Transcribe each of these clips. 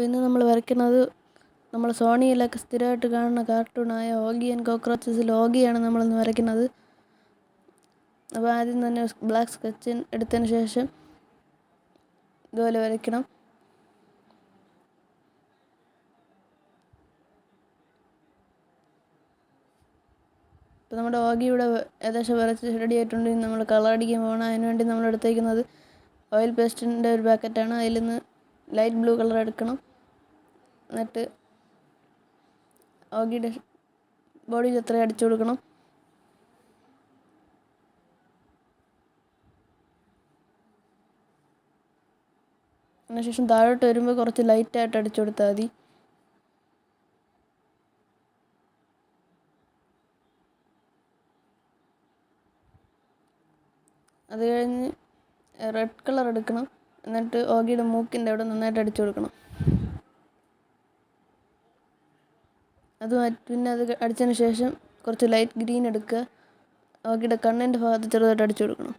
അപ്പോൾ ഇന്ന് നമ്മൾ വരയ്ക്കുന്നത് നമ്മൾ സോണിയിലൊക്കെ സ്ഥിരമായിട്ട് കാണുന്ന കാർട്ടൂണായ ഓഗി ആൻഡ് കോക്രോച്ചസിൽ ഓഗിയാണ് നമ്മളിന്ന് വരയ്ക്കുന്നത്. അപ്പോൾ ആദ്യം തന്നെ ബ്ലാക്ക് സ്കെച്ച് എടുത്തതിന് ശേഷം ഇതുപോലെ വരയ്ക്കണം. ഇപ്പോൾ നമ്മുടെ ഓഗി ഇവിടെ ഏകദേശം വരച്ച് റെഡി ആയിട്ടുണ്ട്. നമ്മൾ കളർ അടിക്കാൻ പോകണം. അതിനുവേണ്ടി നമ്മൾ എടുത്തേക്കുന്നത് ഓയിൽ പേസ്റ്റിൻ്റെ ഒരു പാക്കറ്റാണ്. അതിൽ നിന്ന് ലൈറ്റ് ബ്ലൂ കളർ എടുക്കണം. എന്നിട്ട് ഓഗിയുടെ ബോഡിയിൽ എത്ര അടിച്ചു കൊടുക്കണം. അതിനുശേഷം താഴോട്ട് വരുമ്പോൾ കുറച്ച് ലൈറ്റായിട്ട് അടിച്ചു കൊടുത്താൽ മതി. അത് കഴിഞ്ഞ് റെഡ് കളർ എടുക്കണം. എന്നിട്ട് ഓഗിയുടെ മൂക്കിൻ്റെ അവിടെ നന്നായിട്ട് അടിച്ചു കൊടുക്കണം. പിന്നെ അത് അടിച്ചതിന് ശേഷം കുറച്ച് ലൈറ്റ് ഗ്രീൻ എടുക്കുക. ഓഗിയുടെ കണ്ണിൻ്റെ ഭാഗത്ത് ചെറുതായിട്ട് അടിച്ചു കൊടുക്കണം.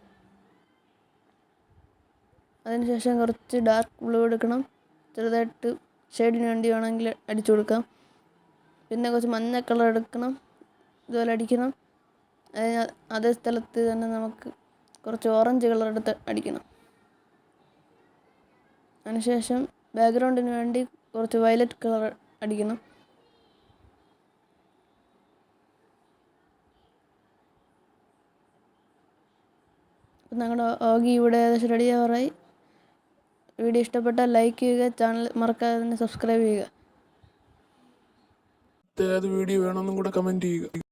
അതിനുശേഷം കുറച്ച് ഡാർക്ക് ബ്ലൂ എടുക്കണം. ചെറുതായിട്ട് ഷെയ്ഡിന് വേണ്ടി വേണമെങ്കിൽ അടിച്ചു കൊടുക്കാം. പിന്നെ കുറച്ച് മഞ്ഞ കളർ എടുക്കണം. ഇതുപോലെ അടിക്കണം. അതേ സ്ഥലത്ത് തന്നെ നമുക്ക് കുറച്ച് ഓറഞ്ച് കളർ എടുത്ത് അടിക്കണം. അതിനുശേഷം ബാക്ക്ഗ്രൗണ്ടിന് വേണ്ടി കുറച്ച് വയലറ്റ് കളർ അടിക്കണം. അപ്പം ഞങ്ങളുടെ ഓഗി ഇവിടെ ഏകദേശം റെഡി ആവാറായി. വീഡിയോ ഇഷ്ടപ്പെട്ടാൽ ലൈക്ക് ചെയ്യുക. ചാനൽ മറക്കാതെ തന്നെ സബ്സ്ക്രൈബ് ചെയ്യുക. ഏത് വീഡിയോ വേണമെന്നും കൂടെ കമൻറ്റ് ചെയ്യുക.